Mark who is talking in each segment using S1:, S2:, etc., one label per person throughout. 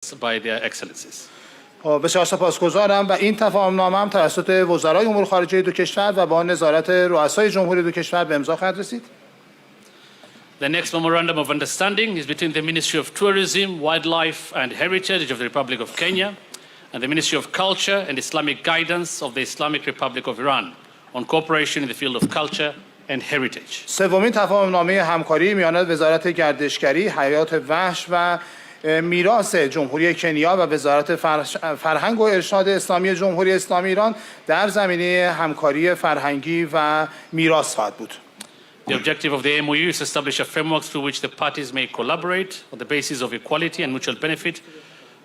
S1: by their excellencies.
S2: بسیار سپاسگزارم و این تفاهمنامه هم توسط وزرای امور خارجه دو کشور و با نظارت رؤسای جمهوری دو کشور به امضا خواهد رسید.
S1: The next memorandum of understanding is between the Ministry of Tourism, Wildlife and Heritage of the Republic of Kenya and the Ministry of Culture and Islamic Guidance of the Islamic Republic of Iran on cooperation in the field of culture and heritage.
S2: سومین تفاهمنامه همکاری میان وزارت گردشگری، حیات وحش و میراث جمهوری کنیا و وزارت فرهنگ و ارشاد اسلامی جمهوری اسلامی ایران در زمینه همکاری فرهنگی و میراث خواهد بود.
S1: The objective of the MOU is to establish a framework through which the parties may collaborate on the basis of equality and mutual benefit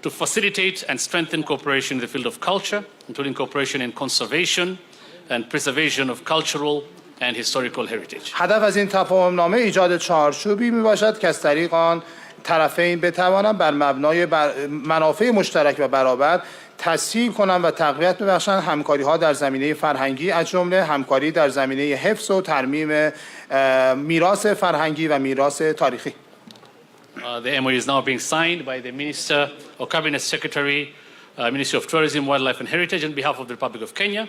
S1: to facilitate and strengthen cooperation in the field of culture, including cooperation in conservation and preservation of cultural and historical heritage.
S2: هدف از این تفاهمنامه ایجاد چارچوبی میباشد که از طریق آن طرفین بتوانند بر مبنای منافع مشترک و برابر تسهیل کنند و تقویت ببخشند همکاری‌ها در زمینه فرهنگی از جمله همکاری در زمینه حفظ و ترمیم میراث فرهنگی و میراث تاریخی.
S1: The MOU is now being signed by the Minister or Cabinet Secretary, Ministry of Tourism, Wildlife and Heritage on behalf of the Republic of Kenya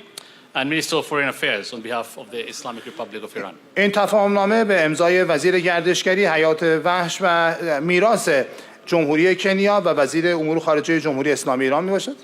S1: and Minister of Foreign Affairs on behalf of the Islamic Republic of Iran.
S2: این تفاهمنامه به امضای وزیر گردشگری، حیات وحش و میراث جمهوری کنیا و وزیر امور خارجه جمهوری اسلامی ایران میباشد.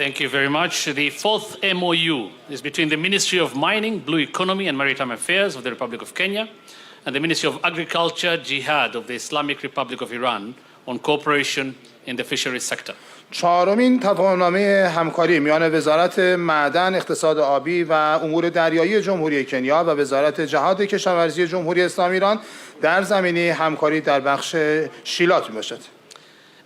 S1: Thank you very much. The fourth MOU is between the Ministry of Mining, Blue Economy and Maritime Affairs of the Republic of Kenya and the Ministry of Agriculture, Jihad of the Islamic Republic of Iran on cooperation in the fisheries sector.
S2: چهارمین تفاهمنامه همکاری میان وزارت معدن، اقتصاد آبی و امور دریایی جمهوری کنیا و وزارت جهاد کشاورزی جمهوری اسلامی ایران در زمینه همکاری در بخش شیلات میباشد.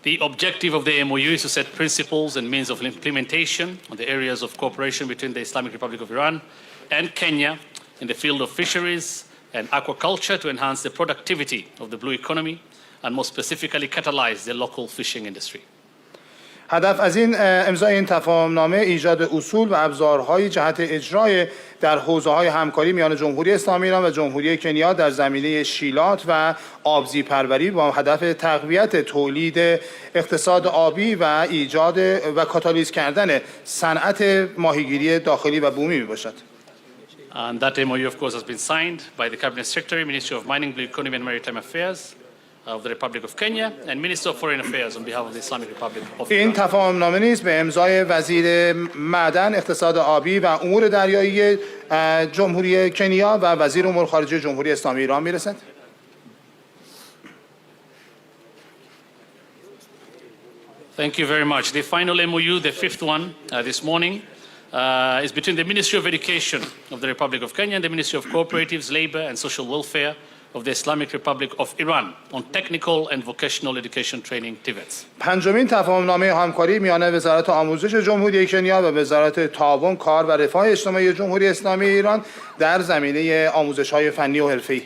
S1: The objective of the MOU is to set principles and means of implementation on the areas of cooperation between the Islamic Republic of Iran and Kenya in the field of fisheries and aquaculture to enhance the productivity of the blue economy and more specifically catalyze the local fishing industry.
S2: هدف از این امضای این تفاهمنامه ایجاد اصول و ابزارهای جهت اجرای در حوزه‌های همکاری میان جمهوری اسلامی ایران و جمهوری کنیا در زمینه شیلات و آبزی پروری با هدف تقویت تولید اقتصاد آبی و ایجاد و کاتالیز کردن صنعت ماهیگیری داخلی و بومی میباشد.
S1: And that MOU of course has been signed by the Cabinet Secretary, Ministry of Mining, Blue Economy and Maritime Affairs of the Republic of Kenya and Minister of Foreign Affairs on behalf of the Islamic Republic of Iran.
S2: این تفاهمنامه نیز به امضای وزیر معدن، اقتصاد آبی و امور دریایی جمهوری کنیا و وزیر امور خارجه جمهوری اسلامی ایران میرسد.
S1: Thank you very much. The final MOU, the fifth one this morning, is between the Ministry of Education of the Republic of Kenya and the Ministry of Cooperatives, Labor and Social Welfare of the Islamic Republic of Iran on technical and vocational education training TVETs.
S2: پنجمین تفاهمنامه همکاری میان وزارت آموزش جمهوری کنیا و وزارت تعاون، کار و رفاه اجتماعی جمهوری اسلامی ایران در زمینه آموزش‌های فنی و حرفه‌ای.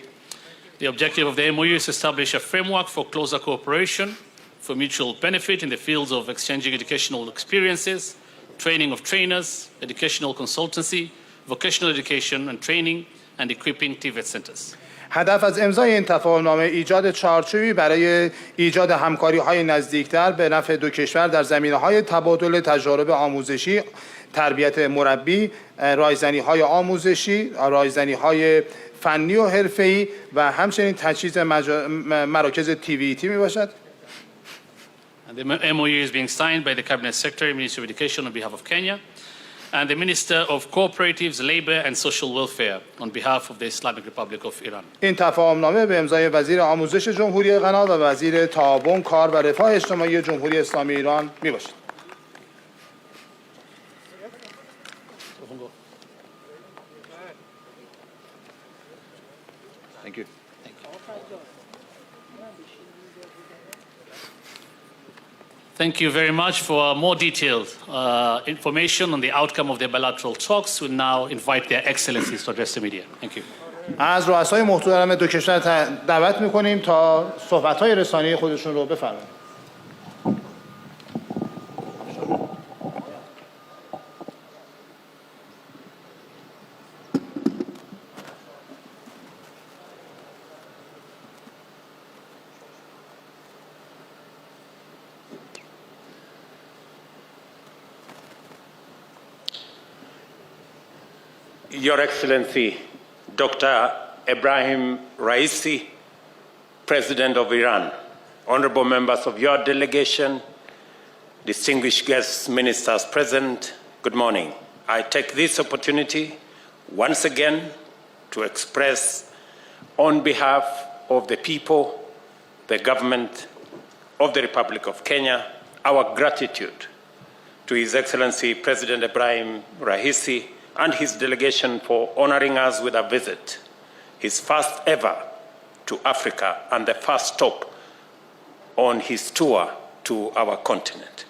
S1: The objective of the MOU is to establish a framework for closer cooperation for mutual benefit in the fields of exchanging educational experiences, training of trainers, educational consultancy, vocational education and training, and equipping TVET centers.
S2: هدف از امضای این تفاهمنامه ایجاد چارچوبی برای ایجاد همکاری‌های نزدیکتر به نفع دو کشور در زمینه‌های تبادل تجارب آموزشی، تربیت مربی، رایزنی‌های آموزشی، رایزنی‌های فنی و حرفه‌ای و همچنین تجهیز مراکز TVET میباشد.
S1: And the MOU is being signed by the Cabinet Secretary, Ministry of Education on behalf of Kenya, and the Minister of Cooperatives, Labor and Social Welfare on behalf of the Islamic Republic of Iran.
S2: این تفاهمنامه به امضای وزیر آموزش جمهوری غنا و وزیر تعاون، کار و رفاه اجتماعی جمهوری اسلامی ایران میباشد. Thank you.
S1: Thank you very much. For more detailed information on the outcome of the bilateral talks, we'll now invite their excellencies to address the media. Thank you.
S2: از رؤسای محترم دو کشور دعوت می‌کنیم تا صحبت‌های رسانه‌ای خودشون رو بفرمایند.
S3: Your Excellency, Dr. Ibrahim Raisi, President of Iran, honorable members of your delegation, distinguished guests, ministers present, good morning. I take this opportunity once again to express on behalf of the people, the government of the Republic of Kenya, our gratitude to His Excellency President Ibrahim Raisi and his delegation for honoring us with a visit, his first ever to Africa and the first stop on his tour to our continent.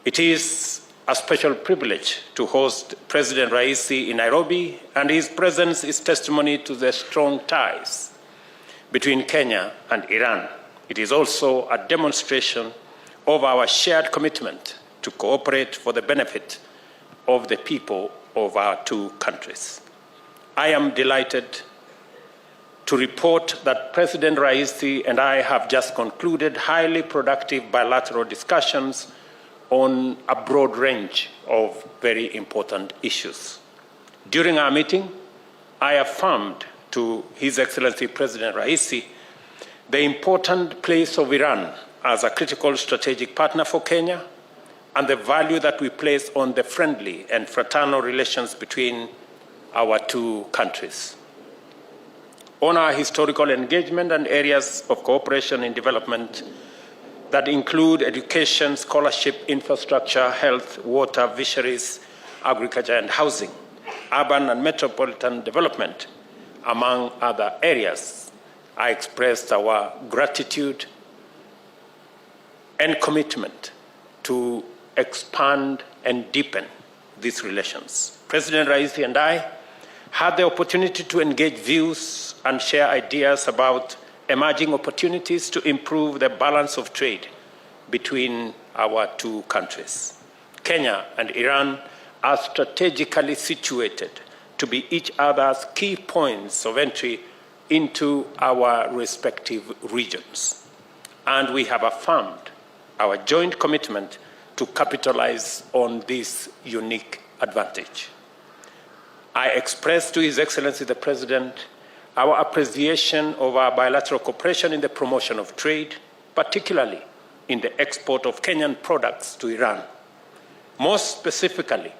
S3: It is a special privilege to host President Raisi in Nairobi, and his presence is testimony to the strong ties between Kenya and Iran. It is also a demonstration of our shared commitment to cooperate for the benefit of the people of our two countries. I am delighted to report that President Raisi and I have just concluded highly productive bilateral discussions on a broad range of very important issues. During our meeting, I affirmed to His Excellency President Raisi the important place of Iran as a critical strategic partner for Kenya and the value that we place on the friendly and fraternal relations between our two countries. On our historical engagement and areas of cooperation in development that include education, scholarship, infrastructure, health, water, fisheries, agriculture, and housing, urban and metropolitan development, among other areas, I expressed our gratitude and commitment to expand and deepen these relations. President Raisi and I had the opportunity to engage views and share ideas about emerging opportunities to improve the balance of trade between our two countries. Kenya and Iran are strategically situated to be each other's key points of entry into our respective regions, and we have affirmed our joint commitment to capitalize on this unique advantage. I express to His Excellency the President our appreciation of our bilateral cooperation in the promotion of trade, particularly in the export of Kenyan products to Iran. Most specifically,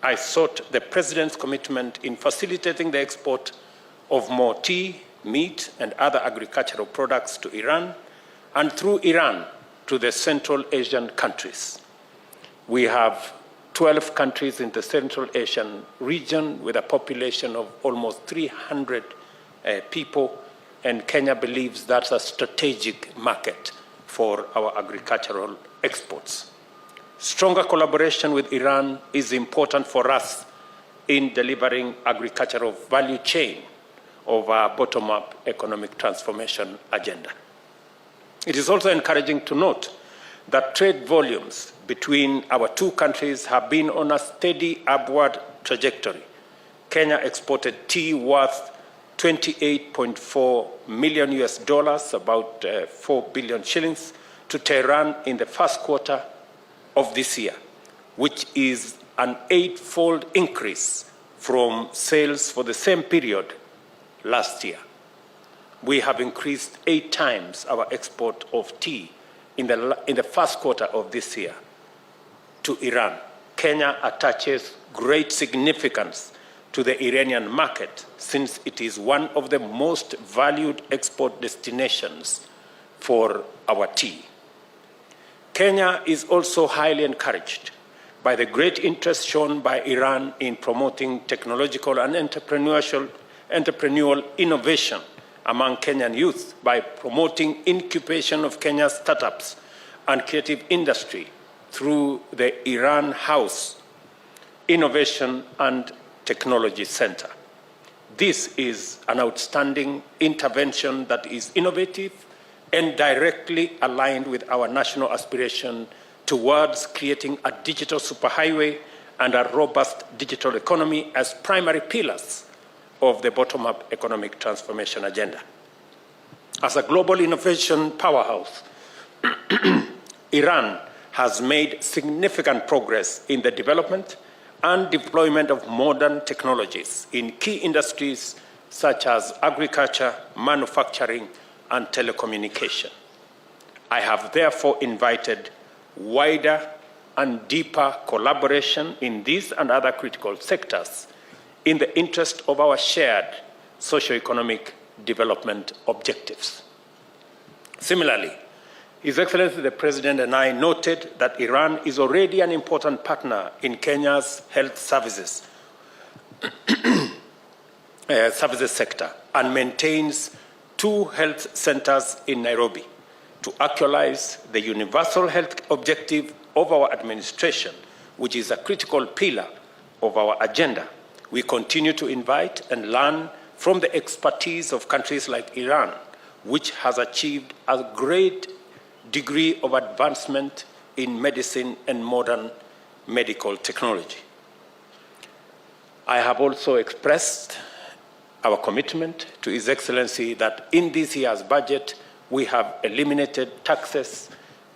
S3: I sought the President's commitment in facilitating the export of more tea, meat, and other agricultural products to Iran, and through Iran to the Central Asian countries. We have 12 countries in the Central Asian region with a population of almost 300 people, and Kenya believes that's a strategic market for our agricultural exports. Stronger collaboration with Iran is important for us in delivering agricultural value chain of our bottom-up economic transformation agenda. It is also encouraging to note that trade volumes between our two countries have been on a steady upward trajectory. Kenya exported tea worth $28.4 million, about 4 billion shillings, to Tehran in the first quarter of this year, which is an 8-fold increase from sales for the same period last year. We have increased 8 times our export of tea in the first quarter of this year to Iran. Kenya attaches great significance to the Iranian market since it is one of the most valued export destinations for our tea. Kenya is also highly encouraged by the great interest shown by Iran in promoting technological and entrepreneurial innovation among Kenyan youth by promoting incubation of Kenya's startups and creative industry through the Iran House Innovation and Technology Center. This is an outstanding intervention that is innovative and directly aligned with our national aspiration towards creating a digital superhighway and a robust digital economy as primary pillars of the bottom-up economic transformation agenda. As a global innovation powerhouse, Iran has made significant progress in the development and deployment of modern technologies in key industries such as agriculture, manufacturing, and telecommunication. I have therefore invited wider and deeper collaboration in these and other critical sectors in the interest of our shared socio-economic development objectives. Similarly, His Excellency the President and I noted that Iran is already an important partner in Kenya's health services sector and maintains 2 health centers in Nairobi. To actualize the universal health objective of our administration, which is a critical pillar of our agenda, we continue to invite and learn from the expertise of countries like Iran, which has achieved a great degree of advancement in medicine and modern medical technology. I have also expressed our commitment to His Excellency that in this year's budget, we have eliminated taxes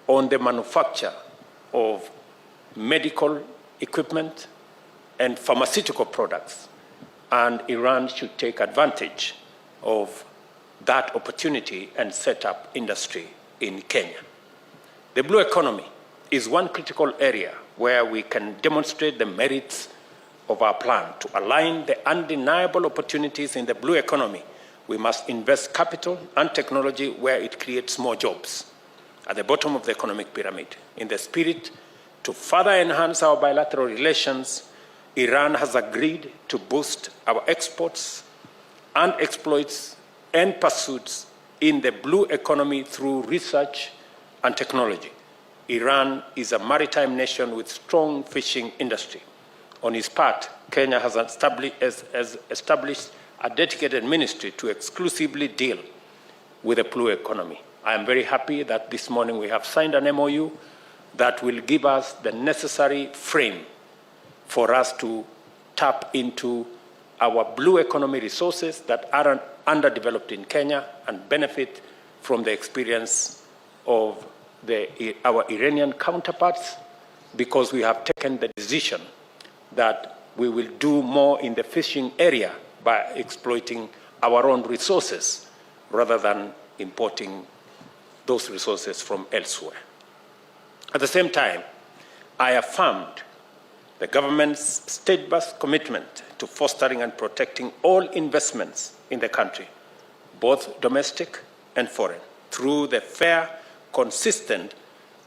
S3: on the manufacture of medical equipment and pharmaceutical products, and Iran should take advantage of that opportunity and set up industry in Kenya. The blue economy is one critical area where we can demonstrate the merits of our plan. To align the undeniable opportunities in the blue economy, we must invest capital and technology where it creates more jobs, at the bottom of the economic pyramid. In the spirit to further enhance our bilateral relations, Iran has agreed to boost our exports and exploits and pursuits in the blue economy through research and technology. Iran is a maritime nation with strong fishing industry. On its part, Kenya has established a dedicated ministry to exclusively deal with the blue economy. I am very happy that this morning we have signed an MOU that will give us the necessary frame for us to tap into our blue economy resources that are underdeveloped in Kenya and benefit from the experience of our Iranian counterparts, because we have taken the decision that we will do more in the fishing area by exploiting our own resources rather than importing those resources from elsewhere. At the same time, I affirmed the government's steadfast commitment to fostering and protecting all investments in the country, both domestic and foreign, through the fair, consistent,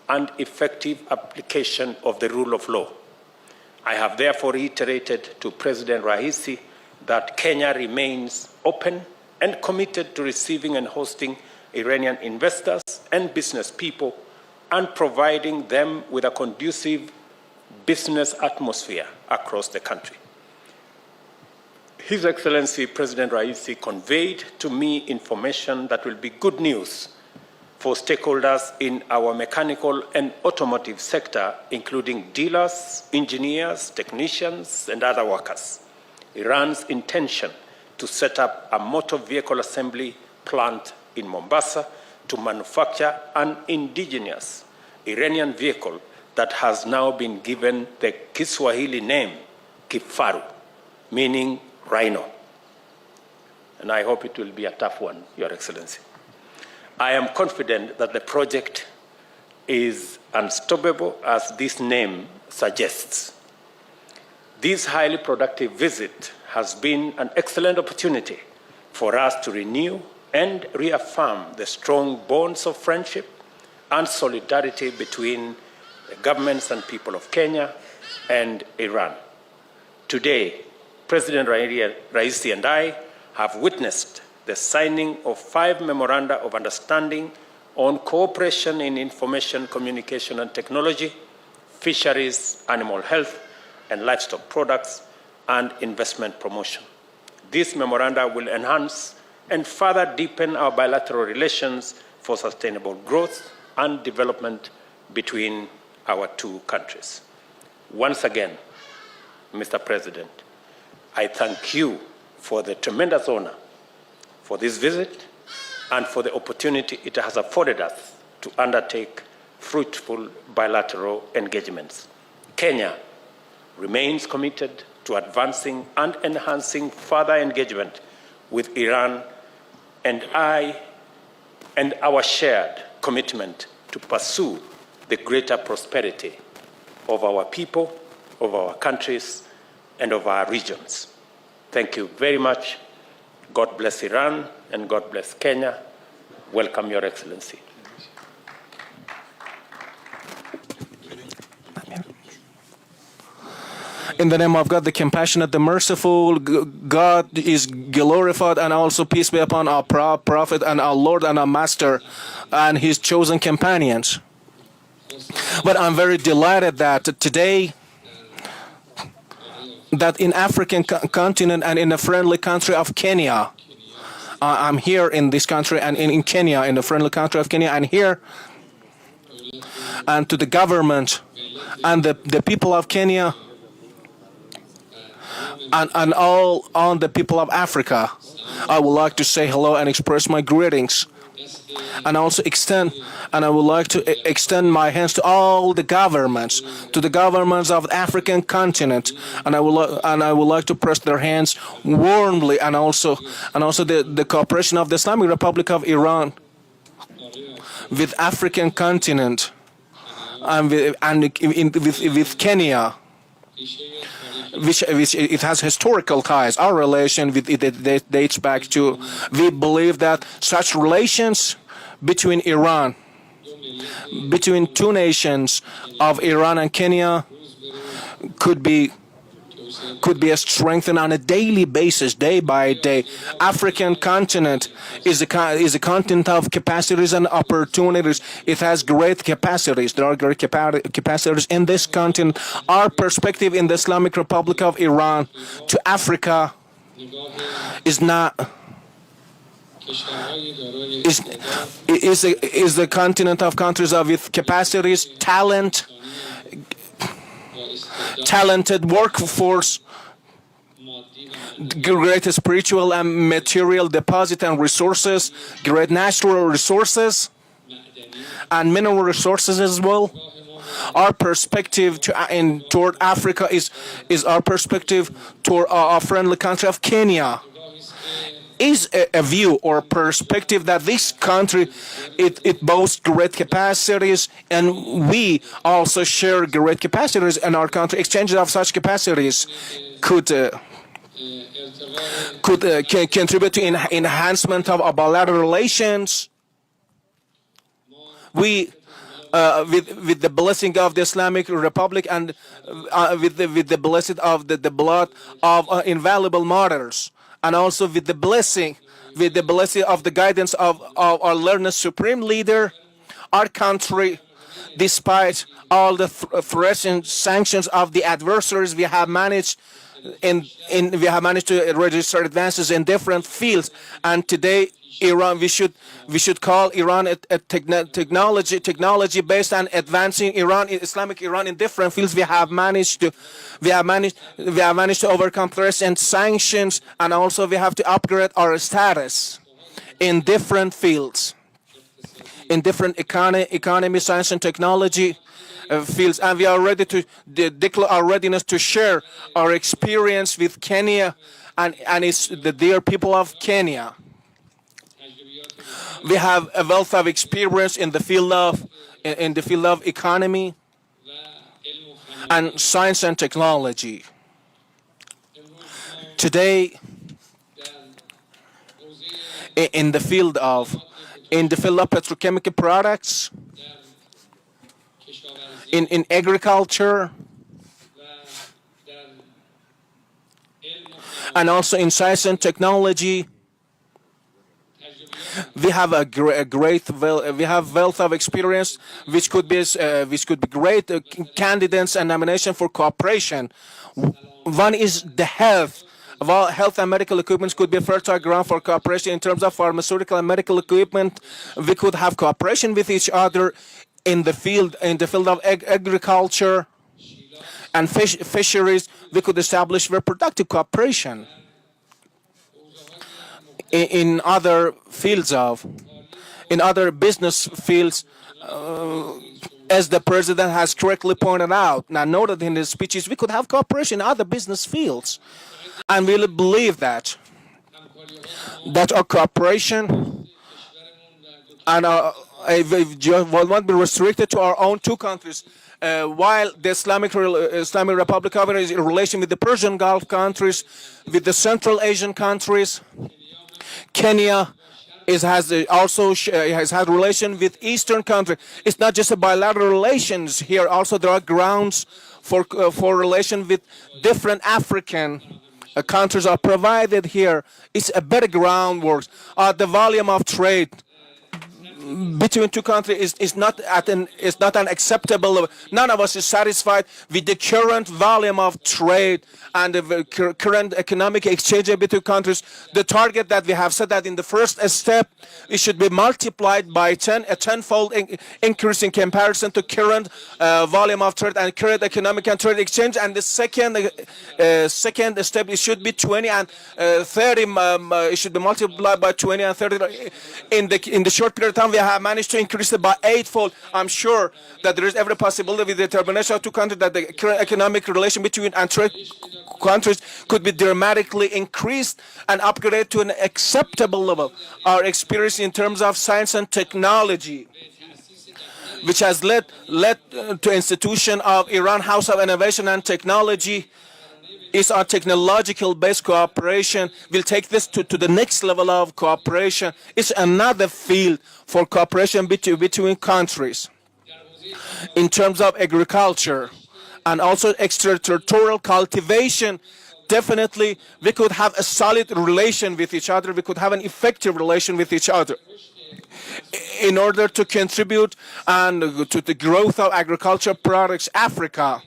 S3: and effective application of the rule of law. I have therefore reiterated to President Raisi that Kenya remains open and committed to receiving and hosting Iranian investors and business people and providing them with a conducive business atmosphere across the country. His Excellency President Raisi conveyed to me information that will be good news for stakeholders in our mechanical and automotive sector, including dealers, engineers, technicians, and other workers. Iran's intention to set up a motor vehicle assembly plant in Mombasa to manufacture an indigenous Iranian vehicle that has now been given the Kiswahili name Kifaru, meaning rhino. And I hope it will be a tough one, Your Excellency. I am confident that the project is unstoppable, as this name suggests. This highly productive visit has been an excellent opportunity for us to renew and reaffirm the strong bonds of friendship and solidarity between the governments and people of Kenya and Iran. Today, President Raisi and I have witnessed the signing of 5 memoranda of understanding on cooperation in information, communication and technology, fisheries, animal health and livestock products, and investment promotion. This memoranda will enhance and further deepen our bilateral relations for sustainable growth and development between our two countries. Once again, Mr. President, I thank you for the tremendous honor for this visit and for the opportunity it has afforded us to undertake fruitful bilateral engagements. Kenya remains committed to advancing and enhancing further engagement with Iran, and our shared commitment to pursue the greater prosperity of our people, of our countries, and of our regions. Thank you very much. God bless Iran and God bless Kenya. Welcome, Your Excellency.
S4: In the name of God, the compassionate, the merciful, God is glorified, and also peace be upon our prophet and our Lord and our Master and his chosen companions. But I'm very delighted that today, that in African continent and in the friendly country of Kenya, I'm here in this country and in Kenya, in the friendly country of Kenya, and here, and to the government and the people of Kenya, and all on the people of Africa, I would like to say hello and express my greetings, and also I would like to extend my hands to all the governments, to the governments of the African continent, and I would like to press their hands warmly, and also the cooperation of the Islamic Republic of Iran with African continent and with Kenya, which it has historical ties. Our relation with it dates back to, we believe that such relations between two nations of Iran and Kenya could be strengthened on a daily basis, day by day. African continent is a continent of capacities and opportunities. It has great capacities. There are great capacities in this continent. Our perspective in the Islamic Republic of Iran to Africa is not. Is the continent of countries with capacities, talented workforce, great spiritual and material deposit and resources, great natural resources and mineral resources as well. Our perspective toward Africa is our perspective toward our friendly country of Kenya. Is a view or perspective that this country it boasts great capacities, and we also share great capacities in our country. Exchanges of such capacities could contribute to enhancement of our bilateral relations. We with the blessing of the Islamic Republic and with the blessing of the blood of invaluable martyrs, and also with the blessing of the guidance of our learned supreme leader, our country, despite all the threats and sanctions of the adversaries, we have managed to register advances in different fields. And today, Iran, we should call Iran a technology based on advancing Islamic Iran in different fields. We have managed to overcome threats and sanctions, and also we have to upgrade our status in different fields, in different economy, science and technology fields, and we are ready to declare our readiness to share our experience with Kenya and the dear people of Kenya. We have a wealth of experience in the field of economy and science and technology. Today, in the field of petrochemical products, in agriculture, and also in science and technology, we have we have wealth of experience, which could be great candidates and nomination for cooperation. One is the health While health and medical equipment could be fertile ground for cooperation in terms of pharmaceutical and medical equipment, we could have cooperation with each other in the field of agriculture and fisheries. We could establish reproductive cooperation in other business fields, as the president has correctly pointed out, now noted in his speeches, we could have cooperation in other business fields. And we believe that our cooperation and will not be restricted to our own two countries. While the Islamic Republic of Iran is in relation with the Persian Gulf countries, with the Central Asian countries, Kenya has had relation with Eastern countries. It's not just a bilateral relations here. Also, there are grounds for relation with different African countries are provided here. It's a better groundwork. The volume of trade between two countries is not an acceptable level. None of us is satisfied with the current volume of trade and the current economic exchange between countries. The target that we have set that in the first step, it should be multiplied by 10, a tenfold increase in comparison to current volume of trade and current economic and trade exchange. And the second step, it should be 20 and 30. It should be multiplied by 20 and 30. In the short period of time, we have managed to increase it by eightfold. I'm sure that there is every possibility with the determination of two countries that the current economic relation between and trade countries could be dramatically increased and upgraded to an acceptable level. Our experience in terms of science and technology, which has led to institution of Iran House of Innovation and Technology, is our technological based cooperation. We'll take this to the next level of cooperation. It's another field for cooperation between countries in terms of agriculture and also extraterritorial cultivation. Definitely we could have a solid relation with each other. We could have an effective relation with each other in order to contribute and to the growth of agricultural products. Africa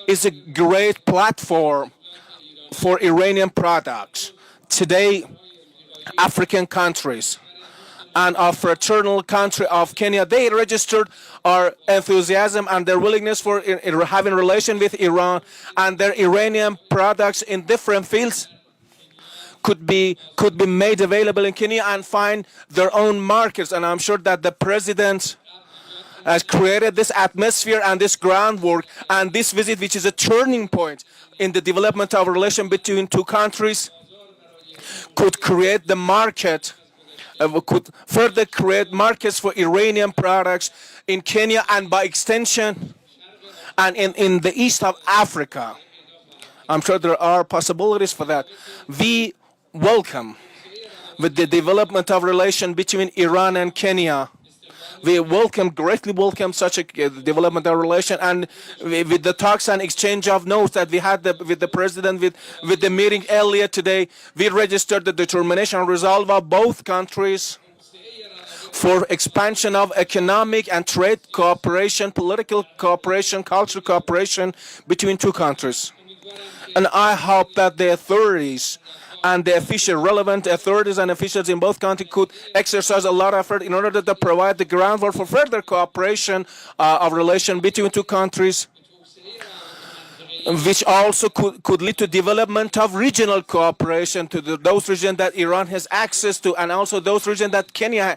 S4: is a great platform for Iranian products. Today, African countries and our fraternal country of Kenya, they registered our enthusiasm and their willingness for having relation with Iran, and their Iranian products in different fields could be made available in Kenya and find their own markets. And I'm sure that the president has created this atmosphere and this groundwork, and this visit, which is a turning point in the development of a relation between two countries, could create the market, could further create markets for Iranian products in Kenya and by extension and in the east of Africa. I'm sure there are possibilities for that. We welcome with the development of relation between Iran and Kenya. We greatly welcome such a development of relation, and with the talks and exchange of notes that we had with the president, with the meeting earlier today, we registered the determination and resolve of both countries for expansion of economic and trade cooperation, political cooperation, cultural cooperation between two countries. And I hope that the authorities and the relevant authorities and officials in both countries could exercise a lot of effort in order to provide the groundwork for further cooperation of relation between two countries, which also could lead to development of regional cooperation to those regions that Iran has access to, and also those regions that Kenya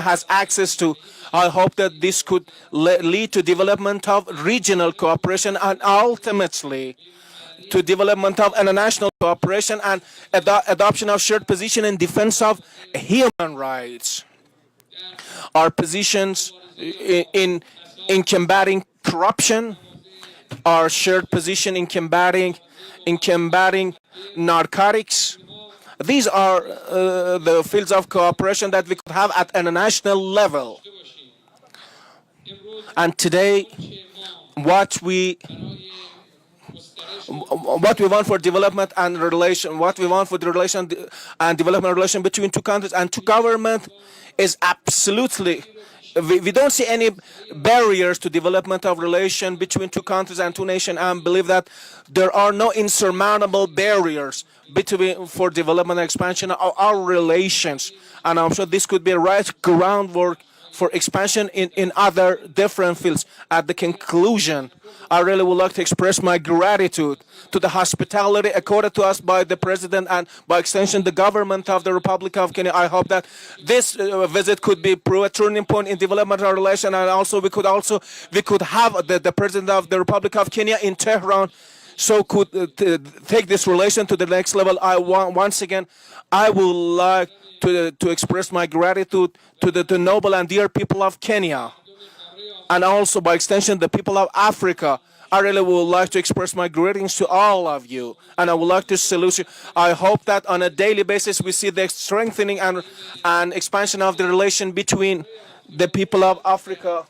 S4: has access to. I hope that this could lead to development of regional cooperation and ultimately to development of international cooperation and adoption of shared position in defense of human rights. Our positions in combating corruption, our shared position in combating narcotics. These are the fields of cooperation that we could have at international level. And today, what we want for development and relation, what we want for the relation and development relation between two countries and two governments is absolutely we don't see any barriers to development of relation between two countries and two nations, and believe that there are no insurmountable barriers between for development and expansion of our relations. And I'm sure this could be a right groundwork for expansion in other different fields. At the conclusion, I really would like to express my gratitude to the hospitality accorded to us by the President and by extension the government of the Republic of Kenya. I hope that this visit could be a turning point in development of relations, and also we could have the President of the Republic of Kenya in Tehran, so could take this relation to the next level. Once again, I would like to express my gratitude to the noble and dear people of Kenya, and also by extension the people of Africa. I really would like to express my greetings to all of you, and I would like to salute you. I hope that on a daily basis we see the strengthening and expansion of the relation between the people of Africa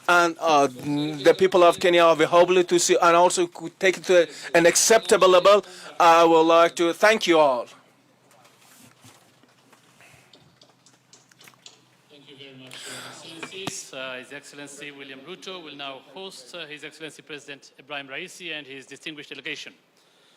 S4: and the people of Kenya. We hope to see and also could take it to an acceptable level. I would like to thank you all.
S1: His Excellency William Ruto will now host His Excellency President Ibrahim Raisi and his distinguished delegation.